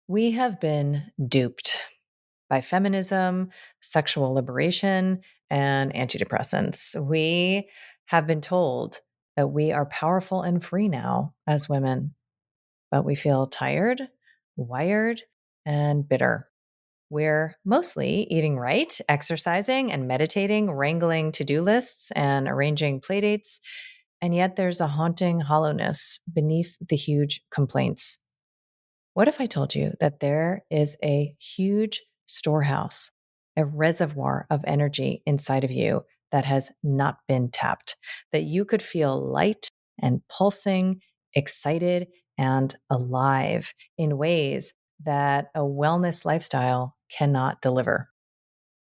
We have been duped by feminism, sexual liberation, and antidepressants. We have been told that we are powerful and free now as women, but we feel tired, wired, and bitter. We're mostly eating right, exercising and meditating, wrangling to do lists, and arranging playdates. And yet there's a haunting hollowness beneath the huge complaints. What if I told you that there is a huge storehouse, a reservoir of energy inside of you that has not been tapped, that you could feel light and pulsing, excited and alive in ways that a wellness lifestyle cannot deliver,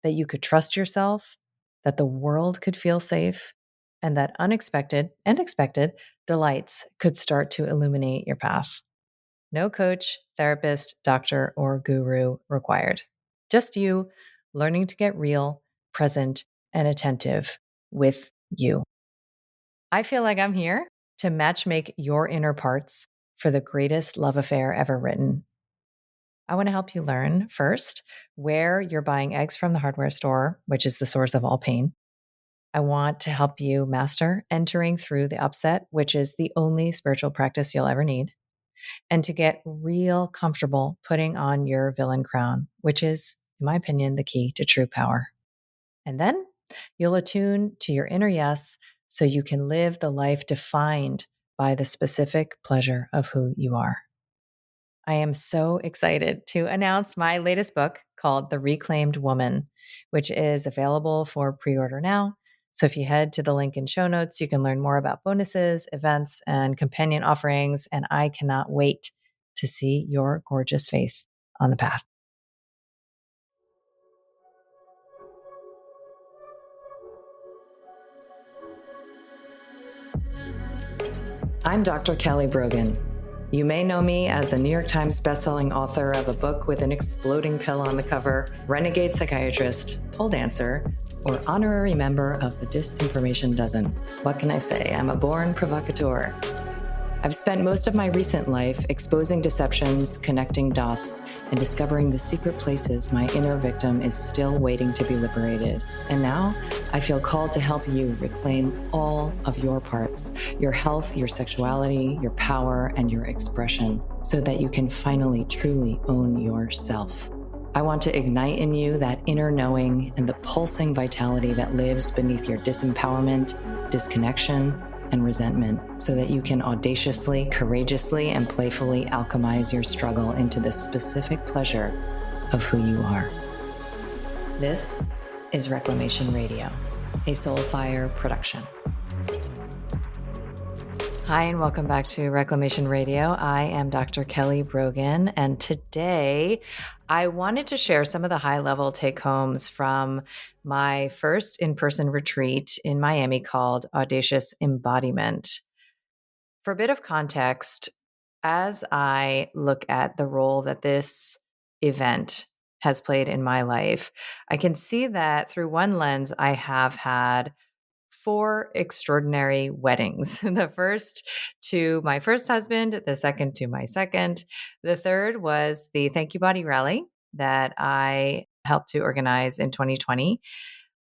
that you could trust yourself, that the world could feel safe, and that unexpected and expected delights could start to illuminate your path. No coach, therapist, doctor, or guru required. Just you learning to get real, present, and attentive with you. I feel like I'm here to matchmake your inner parts for the greatest love affair ever written. I want to help you learn first where you're buying eggs from the hardware store, which is the source of all pain. I want to help you master entering through the upset, which is the only spiritual practice you'll ever need, and to get real comfortable putting on your villain crown, which is, in my opinion, the key to true power. And then you'll attune to your inner yes so you can live the life defined by the specific pleasure of who you are. I am so excited to announce my latest book called The Reclaimed Woman, which is available for pre-order now. So if you head to the link in show notes, you can learn more about bonuses, events, and companion offerings. And I cannot wait to see your gorgeous face on the path. I'm Dr. Kelly Brogan. You may know me as a New York Times bestselling author of a book with an exploding pill on the cover, renegade psychiatrist, pole dancer, or honorary member of the Disinformation Dozen. What can I say? I'm a born provocateur. I've spent most of my recent life exposing deceptions, connecting dots, and discovering the secret places my inner victim is still waiting to be liberated. And now I feel called to help you reclaim all of your parts, your health, your sexuality, your power, and your expression, so that you can finally truly own yourself. I want to ignite in you that inner knowing and the pulsing vitality that lives beneath your disempowerment, disconnection, and resentment, so that you can audaciously, courageously, and playfully alchemize your struggle into the specific pleasure of who you are. This is Reclamation Radio, a Soulfire production. Hi, and welcome back to Reclamation Radio. I am Dr. Kelly Brogan, and today I wanted to share some of the high-level take-homes from my first in-person retreat in Miami called Audacious Embodiment. For a bit of context, as I look at the role that this event has played in my life, I can see that through one lens, I have had 4 extraordinary weddings. The first to my first husband, the second to my second. The third was the Thank You Body Rally that I helped to organize in 2020,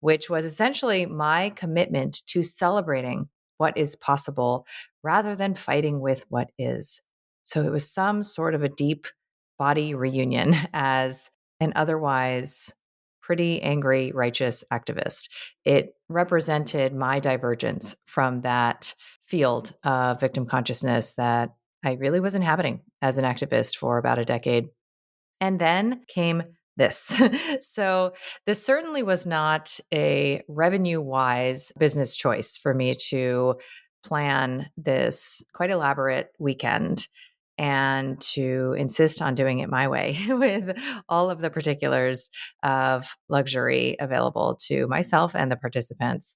which was essentially my commitment to celebrating what is possible rather than fighting with what is. So it was some sort of a deep body reunion as an otherwise pretty angry, righteous activist. It represented my divergence from that field of victim consciousness that I really was inhabiting as an activist for about a decade. And then came this. So this certainly was not a revenue-wise business choice for me to plan this quite elaborate weekend and to insist on doing it my way with all of the particulars of luxury available to myself and the participants.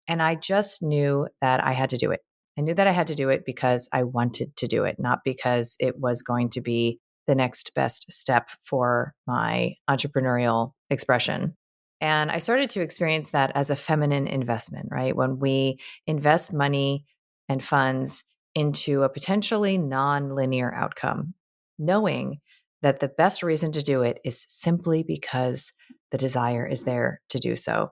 And I just knew that I had to do it. I knew that I had to do it because I wanted to do it, not because it was going to be the next best step for my entrepreneurial expression. And I started to experience that as a feminine investment, right? When we invest money and funds into a potentially non-linear outcome, knowing that the best reason to do it is simply because the desire is there to do so.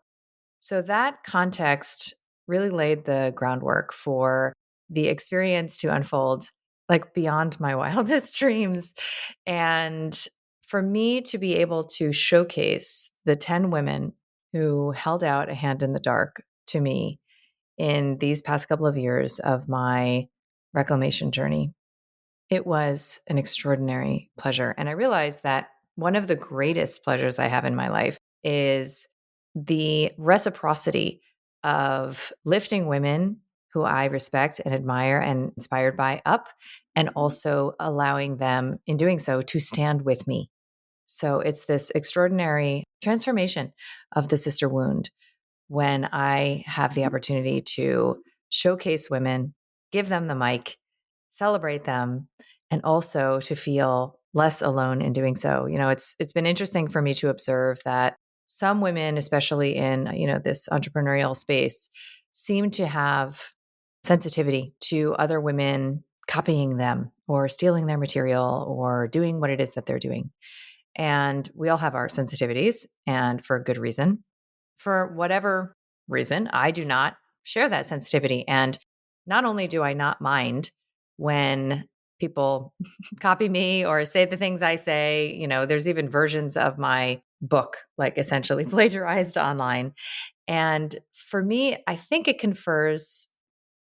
So that context really laid the groundwork for the experience to unfold like beyond my wildest dreams. And for me to be able to showcase the 10 women who held out a hand in the dark to me in these past couple of years of my reclamation journey, it was an extraordinary pleasure. And I realized that one of the greatest pleasures I have in my life is the reciprocity of lifting women who I respect and admire and inspired by up, and also allowing them in doing so to stand with me. So it's this extraordinary transformation of the sister wound when I have the opportunity to showcase women, give them the mic, celebrate them, and also to feel less alone in doing so. It's been interesting for me to observe that some women, especially in, this entrepreneurial space, seem to have sensitivity to other women copying them or stealing their material or doing what it is that they're doing. And we all have our sensitivities, and for a good reason. For whatever reason, I do not share that sensitivity. And not only do I not mind when people copy me or say the things I say, there's even versions of my book, like essentially plagiarized online. And for me, I think it confers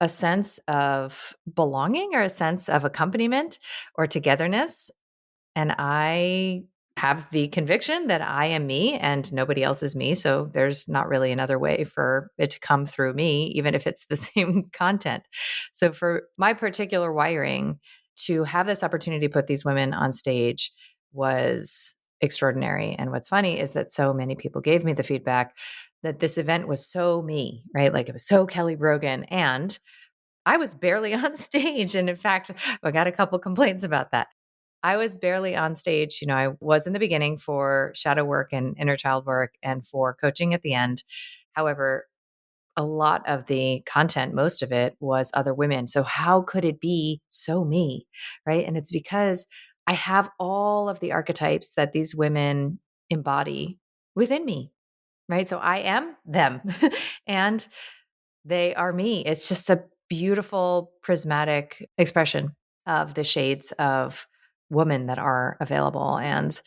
a sense of belonging or a sense of accompaniment or togetherness, and I have the conviction that I am me and nobody else is me. So there's not really another way for it to come through me, even if it's the same content. So for my particular wiring, to have this opportunity to put these women on stage was extraordinary. And what's funny is that so many people gave me the feedback that this event was so me, right? Like it was so Kelly Brogan. And I was barely on stage. And in fact, I got a couple complaints about that. I was barely on stage. I was in the beginning for shadow work and inner child work and for coaching at the end. However, a lot of the content, most of it was other women. So how could it be so me? Right. And it's because I have all of the archetypes that these women embody within me. Right. So I am them and they are me. It's just a beautiful prismatic expression of the shades of woman that are available. And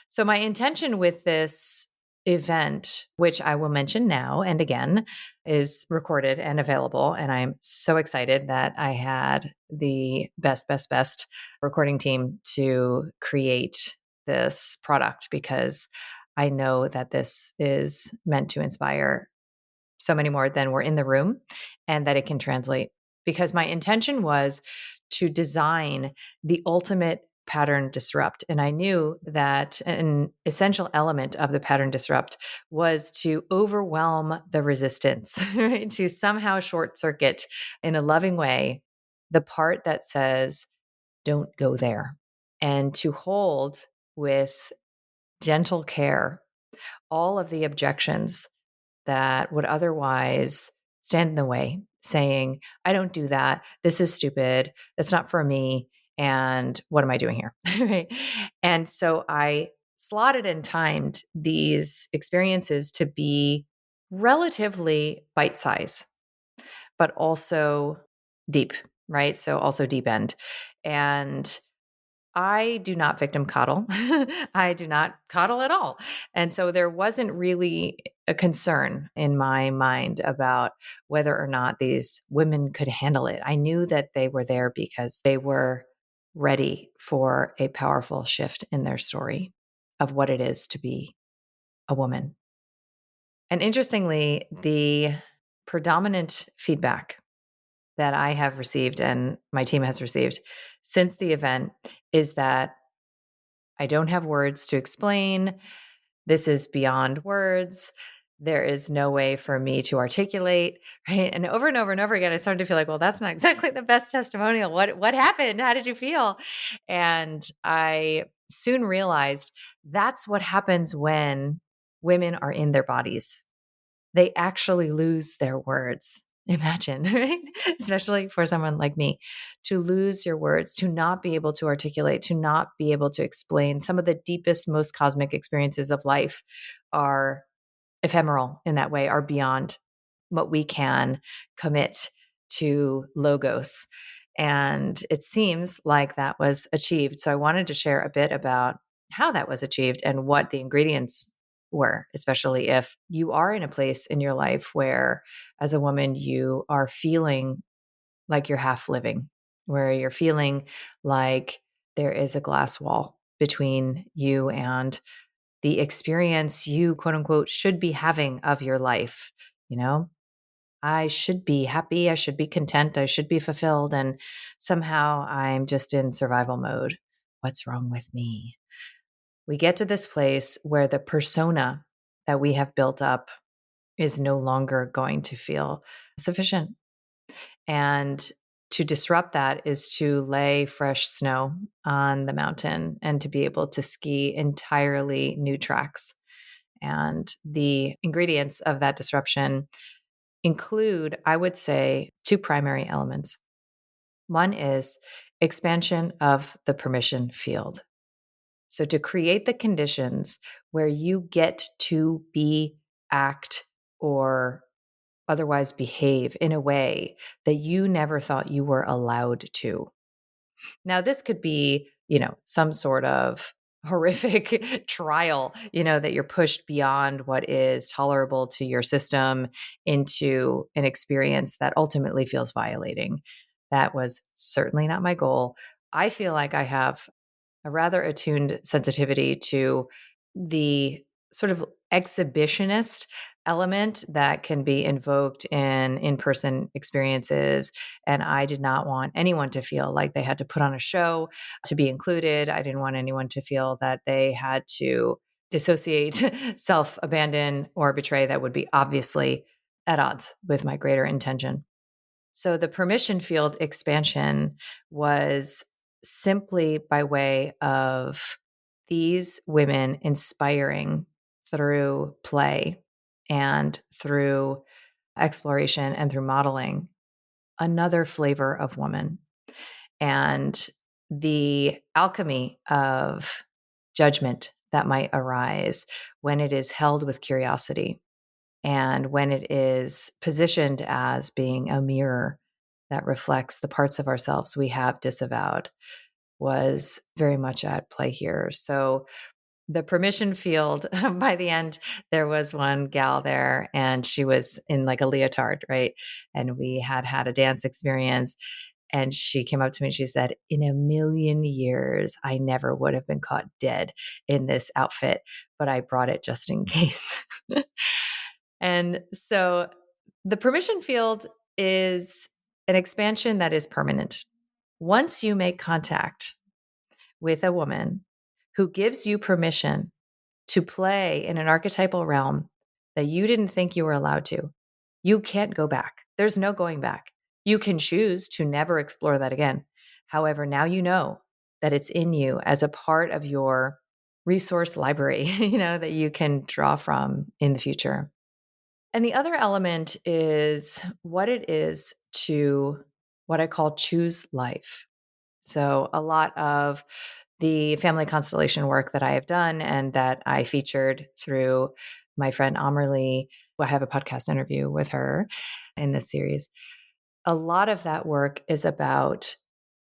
so my intention with this event, which I will mention now and again, is recorded and available. And I'm so excited that I had the best recording team to create this product, because I know that this is meant to inspire so many more than were in the room, and that it can translate. Because my intention was to design the ultimate pattern disrupt. And I knew that an essential element of the pattern disrupt was to overwhelm the resistance, right? To somehow short circuit in a loving way the part that says, don't go there, and to hold with gentle care all of the objections that would otherwise stand in the way, saying, I don't do that. This is stupid. That's not for me. And what am I doing here? Right. And so I slotted and timed these experiences to be relatively bite size, but also deep, right? So also deep end. And I do not victim coddle. I do not coddle at all. And so there wasn't really a concern in my mind about whether or not these women could handle it. I knew that they were there because they were ready for a powerful shift in their story of what it is to be a woman. And interestingly, the predominant feedback that I have received and my team has received since the event is that I don't have words to explain. This is beyond words. There is no way for me to articulate, right? And over and over again, I started to feel like, well, that's not exactly the best testimonial. What happened? How did you feel? And I soon realized that's what happens when women are in their bodies. They actually lose their words. Imagine, right? Especially for someone like me, to lose your words, to not be able to articulate, to not be able to explain. Some of the deepest, most cosmic experiences of life are ephemeral in that way, are beyond what we can commit to logos. And it seems like that was achieved. So I wanted to share a bit about how that was achieved and what the ingredients were, especially if you are in a place in your life where, as a woman, you are feeling like you're half living, where you're feeling like there is a glass wall between you and the experience you, quote unquote, should be having of your life. You know, I should be happy. I should be content. I should be fulfilled. And somehow I'm just in survival mode. What's wrong with me? We get to this place where the persona that we have built up is no longer going to feel sufficient. And to disrupt that is to lay fresh snow on the mountain and to be able to ski entirely new tracks. And the ingredients of that disruption include, I would say, two primary elements. One is expansion of the permission field. So, to create the conditions where you get to be, act, or otherwise behave in a way that you never thought you were allowed to. Now, this could be, some sort of horrific trial, that you're pushed beyond what is tolerable to your system into an experience that ultimately feels violating. That was certainly not my goal. I feel like I have a rather attuned sensitivity to the sort of exhibitionist element that can be invoked in in-person experiences. And I did not want anyone to feel like they had to put on a show to be included. I didn't want anyone to feel that they had to dissociate, self-abandon, or betray. That would be obviously at odds with my greater intention. So the permission field expansion was simply by way of these women inspiring through play and through exploration and through modeling another flavor of woman. And the alchemy of judgment that might arise when it is held with curiosity and when it is positioned as being a mirror that reflects the parts of ourselves we have disavowed was very much at play here. So the permission field, by the end, there was one gal there and she was in like a leotard, right? And we had a dance experience. And she came up to me and she said, "In a million years, I never would have been caught dead in this outfit, but I brought it just in case." And so the permission field is an expansion that is permanent. Once you make contact with a woman who gives you permission to play in an archetypal realm that you didn't think you were allowed to, you can't go back. There's no going back. You can choose to never explore that again. However, now you know that it's in you as a part of your resource library, that you can draw from in the future. And the other element is what it is to what I call choose life. So, a lot of the family constellation work that I have done and that I featured through my friend Amerlee, I have a podcast interview with her in this series. A lot of that work is about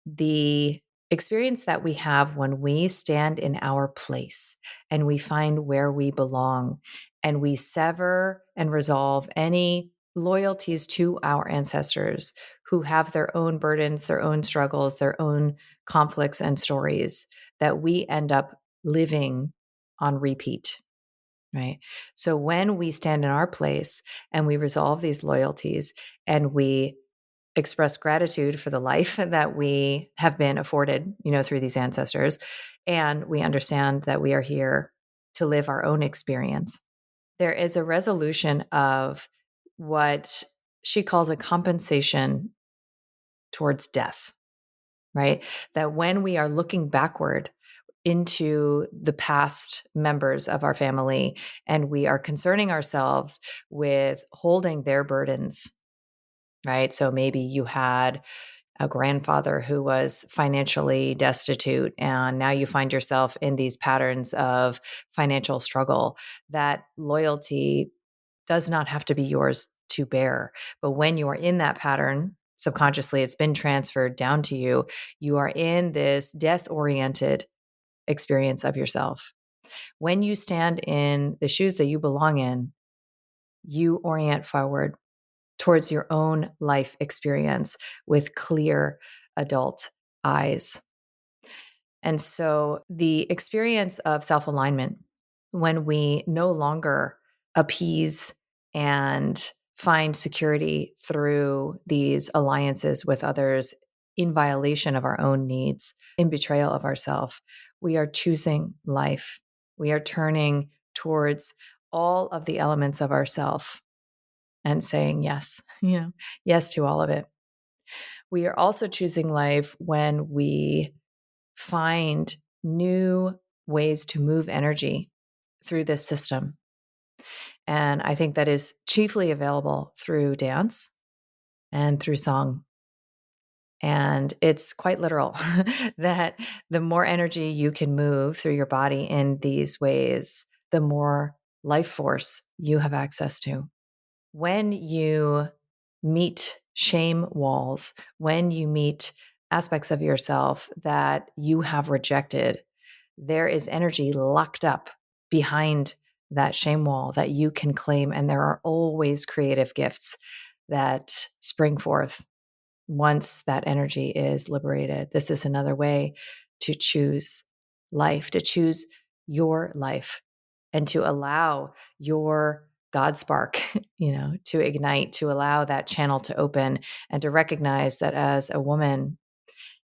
the experience that we have when we stand in our place and we find where we belong and we sever and resolve any loyalties to our ancestors who have their own burdens, their own struggles, their own conflicts and stories that we end up living on repeat. Right. So when we stand in our place and we resolve these loyalties and we express gratitude for the life that we have been afforded, through these ancestors. And we understand that we are here to live our own experience. There is a resolution of what she calls a compensation towards death, right? That when we are looking backward into the past members of our family and we are concerning ourselves with holding their burdens, right? So maybe you had a grandfather who was financially destitute, and now you find yourself in these patterns of financial struggle. That loyalty does not have to be yours to bear. But when you are in that pattern, subconsciously, it's been transferred down to you. You are in this death oriented experience of yourself. When you stand in the shoes that you belong in, you orient forward towards your own life experience with clear adult eyes. And so the experience of self alignment, when we no longer appease and find security through these alliances with others in violation of our own needs, in betrayal of ourselves, we are choosing life. We are turning towards all of the elements of ourself and saying yes, yes to all of it. We are also choosing life when we find new ways to move energy through this system. And I think that is chiefly available through dance and through song. And it's quite literal that the more energy you can move through your body in these ways, the more life force you have access to. When you meet shame walls, when you meet aspects of yourself that you have rejected, there is energy locked up behind that shame wall that you can claim. And there are always creative gifts that spring forth once that energy is liberated. This is another way to choose life, to choose your life, and to allow your God spark, to ignite, to allow that channel to open, and to recognize that as a woman,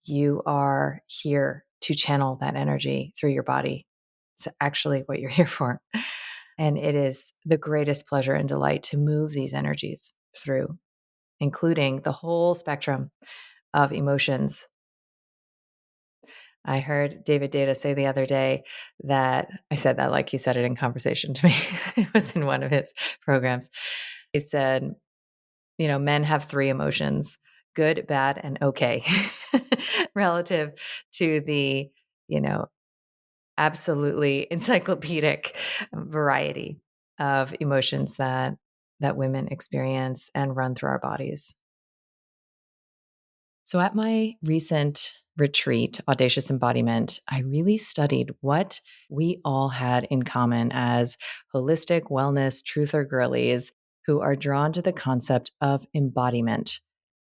you are here to channel that energy through your body. It's actually what you're here for. And it is the greatest pleasure and delight to move these energies through, including the whole spectrum of emotions. I heard David Data say the other day that I said that like he said it in conversation to me. It was in one of his programs. He said, men have three emotions: good, bad, and okay, relative to the, absolutely encyclopedic variety of emotions that women experience and run through our bodies. So, at my recent retreat, Audacious Embodiment, I really studied what we all had in common as holistic wellness truther girlies who are drawn to the concept of embodiment.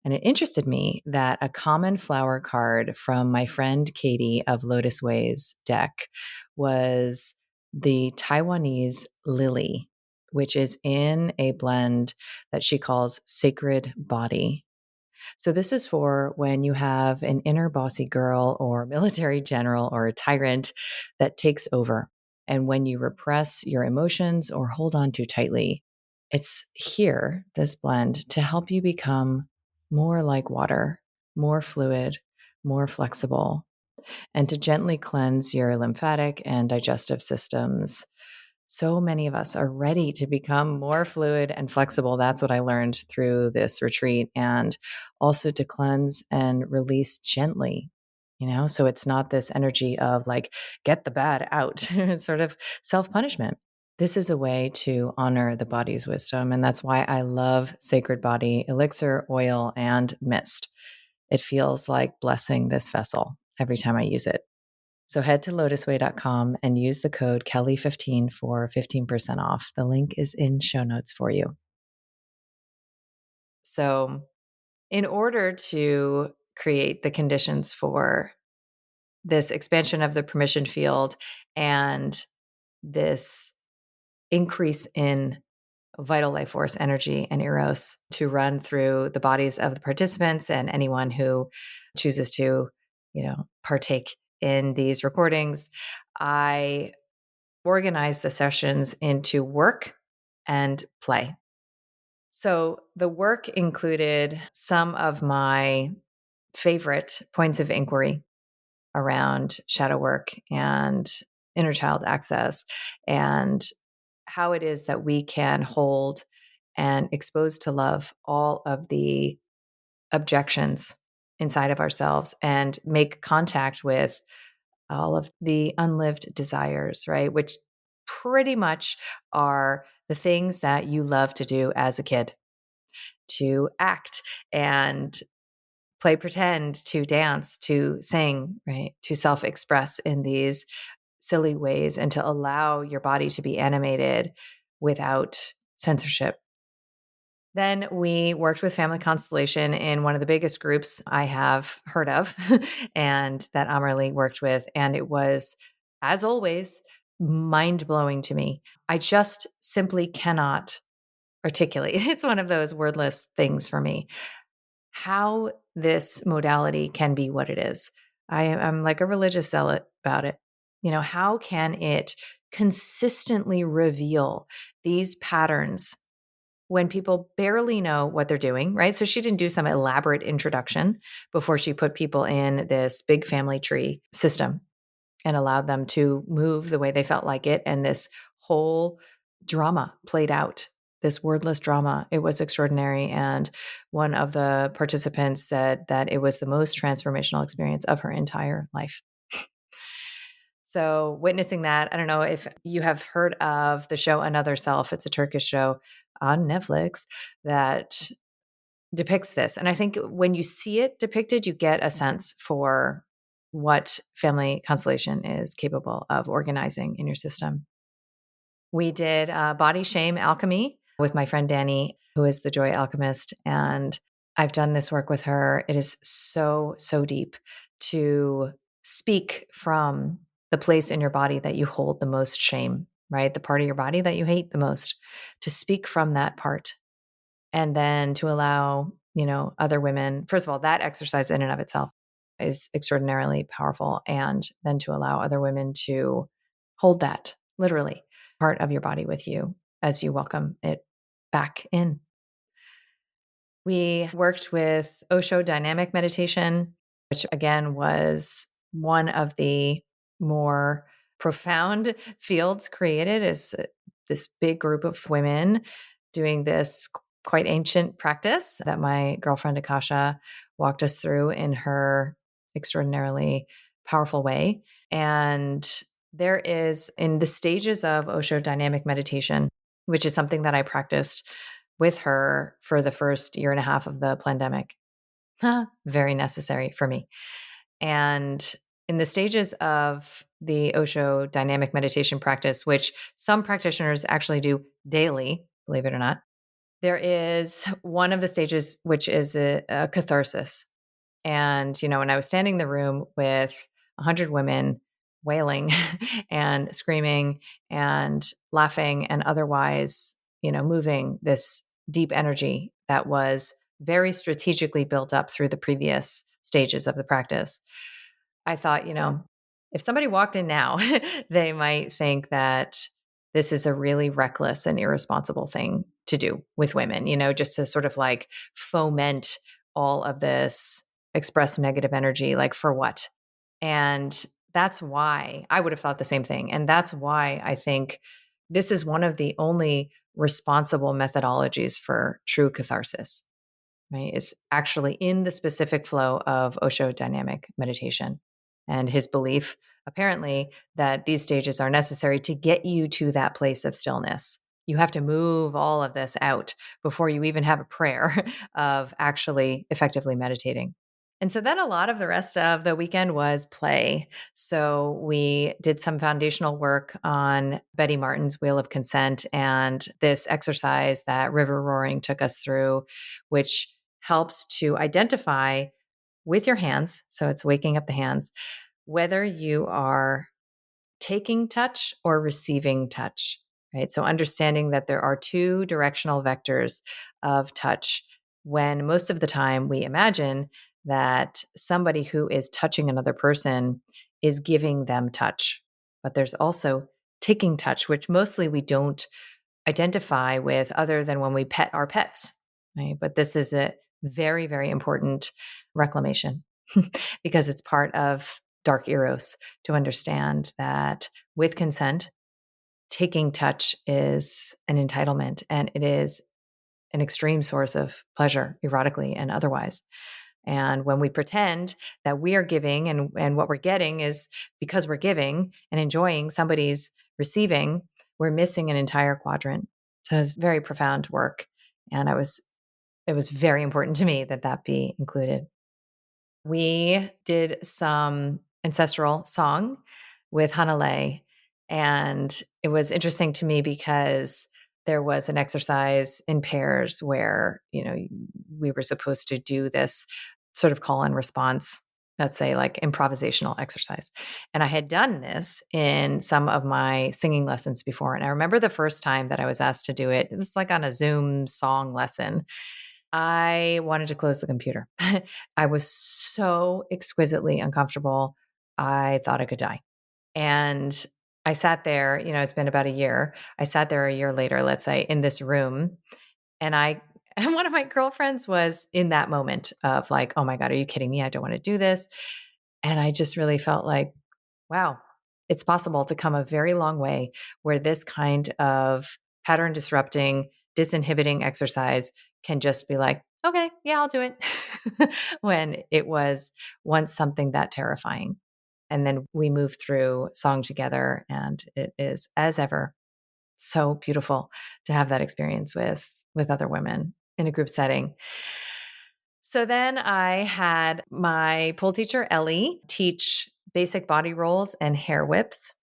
And it interested me that a common flower card from my friend Katie of Lotus Ways deck was the Taiwanese lily, which is in a blend that she calls Sacred Body. So, this is for when you have an inner bossy girl or military general or a tyrant that takes over. And when you repress your emotions or hold on too tightly, it's here, this blend, to help you become more like water, more fluid, more flexible, and to gently cleanse your lymphatic and digestive systems. So many of us are ready to become more fluid and flexible. That's what I learned through this retreat. And also to cleanse and release gently, so it's not this energy of like, get the bad out. It's sort of self punishment. This is a way to honor the body's wisdom. And that's why I love Sacred Body elixir, oil, and mist. It feels like blessing this vessel every time I use it. So head to lotusway.com and use the code Kelly15 for 15% off. The link is in show notes for you. So, in order to create the conditions for this expansion of the permission field and this increase in vital life force energy and eros to run through the bodies of the participants and anyone who chooses to, partake in these recordings, I organize the sessions into work and play. So the work included some of my favorite points of inquiry around shadow work and inner child access, and how it is that we can hold and expose to love all of the objections inside of ourselves and make contact with all of the unlived desires, right? Which pretty much are the things that you love to do as a kid, to act and play pretend, to dance, to sing, right? To self express in these silly ways and to allow your body to be animated without censorship. Then we worked with Family Constellation in one of the biggest groups I have heard of and that Amarly worked with. And it was, as always, mind blowing to me. I just simply cannot articulate. It's one of those wordless things for me. How this modality can be what it is. I'm like a religious zealot about it. How can it consistently reveal these patterns when people barely know what they're doing, right? So she didn't do some elaborate introduction before she put people in this big family tree system and allowed them to move the way they felt like it. And this whole drama played out, this wordless drama. It was extraordinary. And one of the participants said that it was the most transformational experience of her entire life. So, witnessing that, I don't know if you have heard of the show Another Self. It's a Turkish show on Netflix that depicts this. And I think when you see it depicted, you get a sense for what family constellation is capable of organizing in your system. We did body shame alchemy with my friend Danny, who is the joy alchemist. And I've done this work with her. It is so, so deep to speak from the place in your body that you hold the most shame, right? The part of your body that you hate the most, to speak from that part. And then to allow, other women, first of all, that exercise in and of itself is extraordinarily powerful. And then to allow other women to hold that literally part of your body with you as you welcome it back in. We worked with Osho dynamic meditation, which again was one of the more profound fields created as this big group of women doing this quite ancient practice that my girlfriend Akasha walked us through in her extraordinarily powerful way. And there is, in the stages of Osho dynamic meditation, which is something that I practiced with her for the first year and a half of the pandemic. Very necessary for me. And in the stages of the Osho dynamic meditation practice, which some practitioners actually do daily, believe it or not, there is one of the stages which is a catharsis. And, when I was standing in the room with 100 women wailing and screaming and laughing and otherwise, moving this deep energy that was very strategically built up through the previous stages of the practice, I thought, if somebody walked in now, they might think that this is a really reckless and irresponsible thing to do with women, just to sort of like foment all of this expressed negative energy, like for what? And that's why I would have thought the same thing. And that's why I think this is one of the only responsible methodologies for true catharsis, right? Is actually in the specific flow of Osho dynamic meditation and his belief, apparently, that these stages are necessary to get you to that place of stillness. You have to move all of this out before you even have a prayer of actually effectively meditating. And so then a lot of the rest of the weekend was play. So we did some foundational work on Betty Martin's Wheel of Consent and this exercise that River Roaring took us through, which helps to identify with your hands. So it's waking up the hands, whether you are taking touch or receiving touch, right? So understanding that there are two directional vectors of touch when most of the time we imagine that somebody who is touching another person is giving them touch. But there's also taking touch, which mostly we don't identify with other than when we pet our pets, right? But this is a very, very important reclamation because it's part of dark eros to understand that with consent, taking touch is an entitlement and it is an extreme source of pleasure, erotically and otherwise. And when we pretend that we are giving and what we're getting is because we're giving and enjoying somebody's receiving, we're missing an entire quadrant. So it's very profound work. And it was very important to me that that be included. We did some ancestral song with Hanalei, and it was interesting to me because there was an exercise in pairs where, we were supposed to do this sort of call and response, let's say like improvisational exercise. And I had done this in some of my singing lessons before. And I remember the first time that I was asked to do it, it's like on a Zoom song lesson. I wanted to close the computer. I was so exquisitely uncomfortable. I thought I could die. And I sat there, it's been about a year. I sat there a year later, let's say, in this room. And and one of my girlfriends was in that moment of like, oh my God, are you kidding me? I don't want to do this. And I just really felt like, wow, it's possible to come a very long way where this kind of pattern disrupting, disinhibiting exercise can just be like, okay, yeah, I'll do it. When it was once something that terrifying. And then we moved through song together, and it is, as ever, so beautiful to have that experience with other women in a group setting. So then I had my pole teacher, Ellie, teach basic body rolls and hair whips.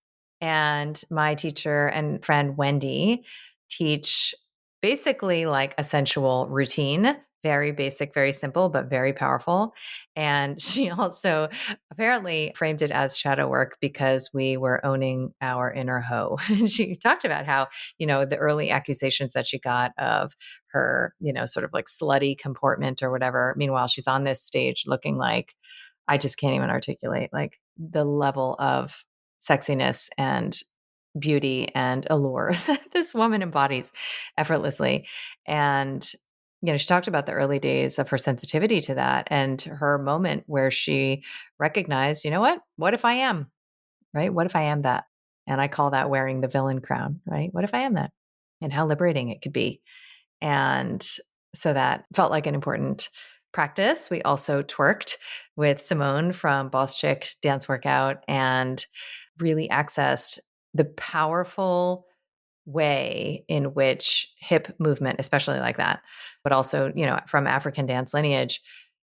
And my teacher and friend, Wendy, teach basically like a sensual routine. Very basic, very simple, but very powerful. And she also apparently framed it as shadow work because we were owning our inner hoe. And she talked about how, the early accusations that she got of her, sort of like slutty comportment or whatever. Meanwhile, she's on this stage looking like, I just can't even articulate like the level of sexiness and beauty and allure that this woman embodies effortlessly. And, she talked about the early days of her sensitivity to that and her moment where she recognized, what if I am, right? What if I am that? And I call that wearing the villain crown, right? What if I am that? And how liberating it could be. And so that felt like an important practice. We also twerked with Simone from Boss Chick Dance Workout and really accessed the powerful way in which hip movement, especially like that, but also, from African dance lineage,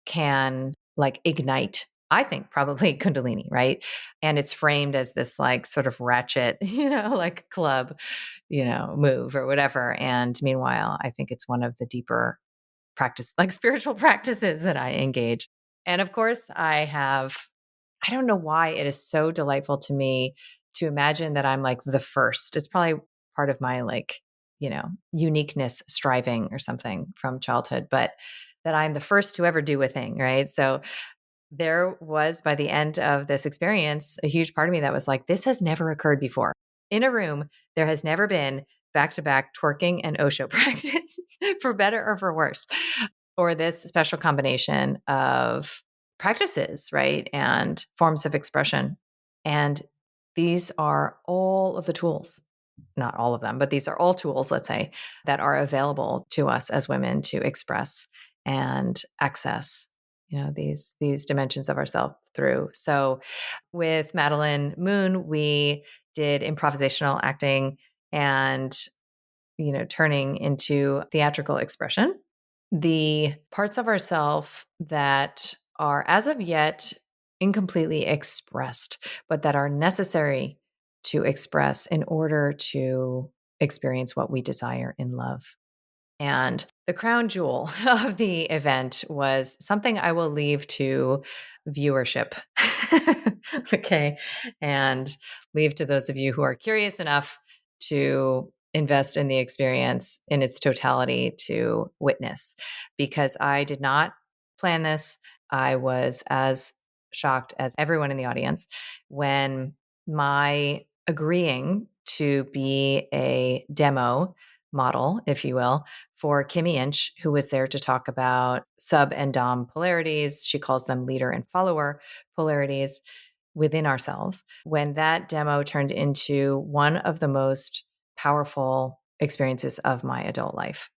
can like ignite, I think, probably Kundalini, right? And it's framed as this like sort of ratchet, like club, move or whatever. And meanwhile, I think it's one of the deeper practice, like spiritual practices that I engage. And of course, I don't know why it is so delightful to me to imagine that I'm like the first. It's probably part of my like, uniqueness striving or something from childhood, but that I'm the first to ever do a thing, right? So there was, by the end of this experience, a huge part of me that was like, this has never occurred before. In a room, there has never been back to back twerking and Osho practice, for better or for worse, or this special combination of practices, right? And forms of expression. And these are all of the tools, not all of them, but these are all tools, let's say, that are available to us as women to express and access, these dimensions of ourselves through. So with Madeline Moon, we did improvisational acting and, turning into theatrical expression. The parts of ourself that are as of yet incompletely expressed, but that are necessary to express in order to experience what we desire in love. And the crown jewel of the event was something I will leave to viewership. Okay. And leave to those of you who are curious enough to invest in the experience in its totality to witness, because I did not plan this. I was as shocked as everyone in the audience when my agreeing to be a demo model, if you will, for Kimmy Inch, who was there to talk about sub and dom polarities. She calls them leader and follower polarities within ourselves. When that demo turned into one of the most powerful experiences of my adult life.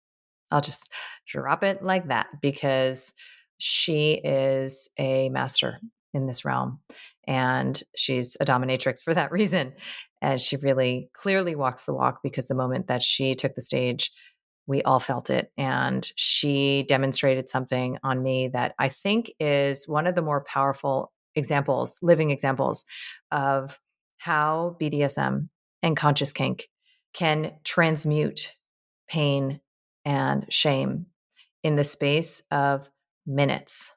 I'll just drop it like that because she is a master in this realm and she's a dominatrix for that reason. And she really clearly walks the walk because the moment that she took the stage, we all felt it. And she demonstrated something on me that I think is one of the more powerful examples, living examples of how BDSM and conscious kink can transmute pain and shame in the space of minutes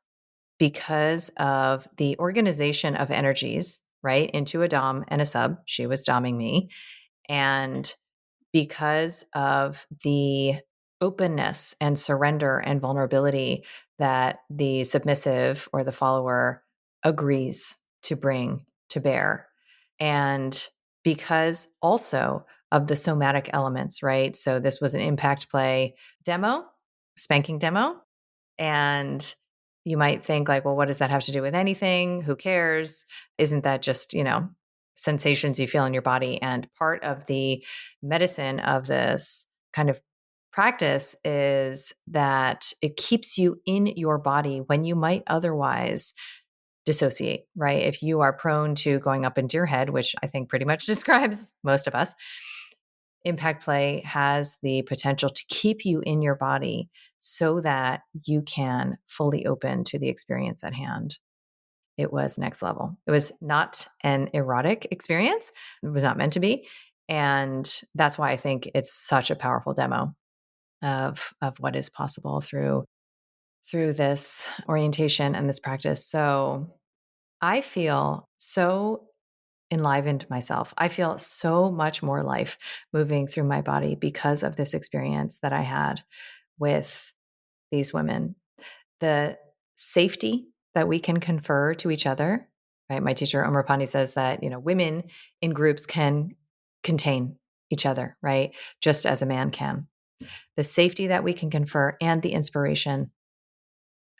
because of the organization of energies, right? Into a Dom and a sub. She was Doming me. And because of the openness and surrender and vulnerability that the submissive or the follower agrees to bring to bear. And because also of the somatic elements, right? So this was an impact play demo, spanking demo. And you might think like, well, what does that have to do with anything? Who cares? Isn't that just, sensations you feel in your body? And part of the medicine of this kind of practice is that it keeps you in your body when you might otherwise dissociate, right? If you are prone to going up into your head, which I think pretty much describes most of us, impact play has the potential to keep you in your body so that you can fully open to the experience at hand. It was next level. It was not an erotic experience. It was not meant to be. And that's why I think it's such a powerful demo of what is possible through this orientation and this practice. So I feel so enlivened myself. I feel so much more life moving through my body because of this experience that I had with these women. The safety that we can confer to each other, right? My teacher Omrapani says that, women in groups can contain each other, right? Just as a man can. The safety that we can confer and the inspiration,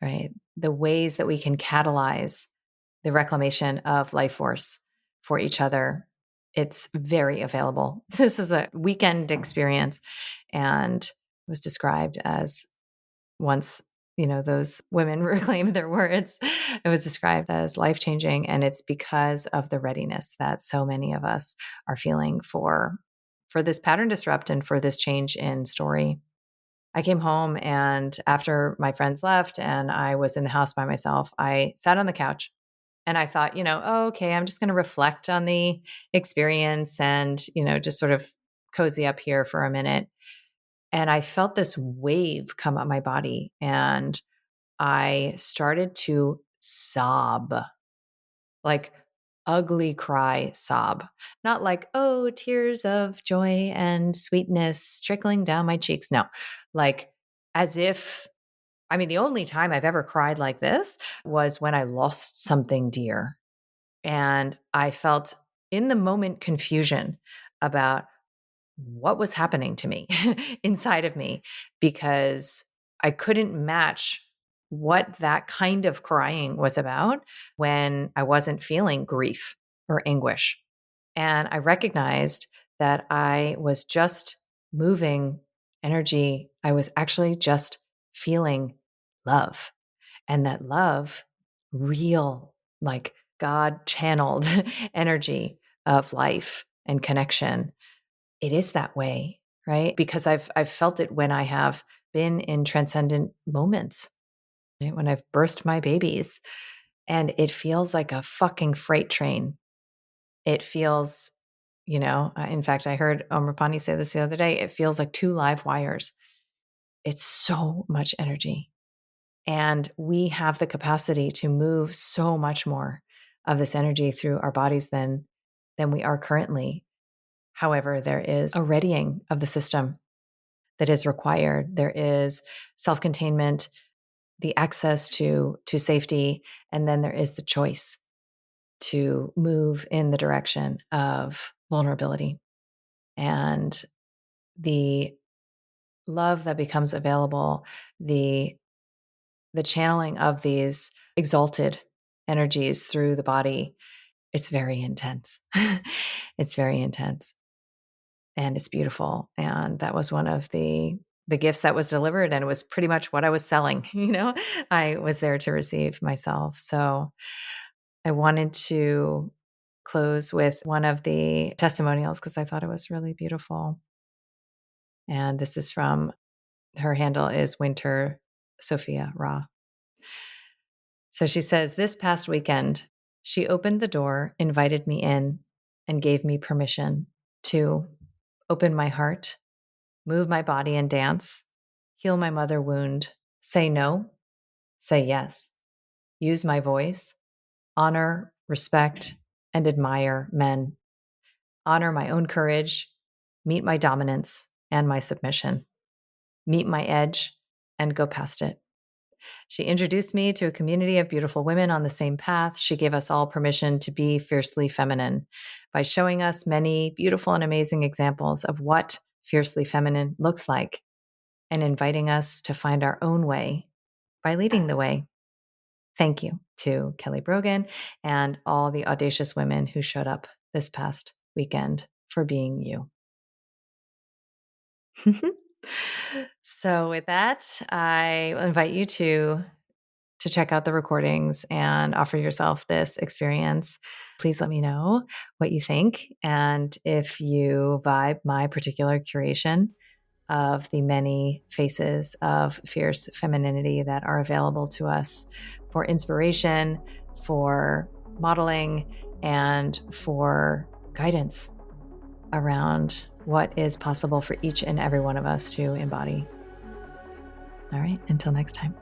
right? The ways that we can catalyze the reclamation of life force for each other. It's very available. This is a weekend experience and was described as once, those women reclaimed their words, it was described as life-changing. And it's because of the readiness that so many of us are feeling for this pattern disrupt and for this change in story. I came home and after my friends left and I was in the house by myself, I sat on the couch and I thought, oh, okay, I'm just going to reflect on the experience and, just sort of cozy up here for a minute. And I felt this wave come up my body and I started to sob, like ugly cry sob. Not like, oh, tears of joy and sweetness trickling down my cheeks. No, like as if, the only time I've ever cried like this was when I lost something dear. And I felt in the moment confusion about what was happening to me inside of me because I couldn't match what that kind of crying was about when I wasn't feeling grief or anguish. And I recognized that I was just moving energy. I was actually just feeling love. And that love, real, like God channeled energy of life and connection, it is that way, right? Because I've felt it when I have been in transcendent moments, right? When I've birthed my babies and it feels like a fucking freight train. It feels, in fact, I heard Omrapani say this the other day, it feels like two live wires. It's so much energy. And we have the capacity to move so much more of this energy through our bodies than we are currently. However, there is a readying of the system that is required. There is self-containment, the access to safety, and then there is the choice to move in the direction of vulnerability and the love that becomes available, the channeling of these exalted energies through the body. It's very intense. It's very intense and it's beautiful. And that was one of the the gifts that was delivered, and it was pretty much what I was selling. I was there to receive myself. So I wanted to close with one of the testimonials because I thought it was really beautiful. And this is from, her handle is Winter Sophia Ra. So she says, this past weekend, she opened the door, invited me in, and gave me permission to open my heart, move my body and dance, heal my mother wound, say no, say yes, use my voice, honor, respect, and admire men, honor my own courage, meet my dominance and my submission, meet my edge, and go past it. She introduced me to a community of beautiful women on the same path. She gave us all permission to be fiercely feminine by showing us many beautiful and amazing examples of what fiercely feminine looks like and inviting us to find our own way by leading the way. Thank you to Kelly Brogan and all the audacious women who showed up this past weekend for being you. So with that, I invite you to check out the recordings and offer yourself this experience. Please let me know what you think. And if you vibe my particular curation of the many faces of fierce femininity that are available to us for inspiration, for modeling, and for guidance around what is possible for each and every one of us to embody. All right, until next time.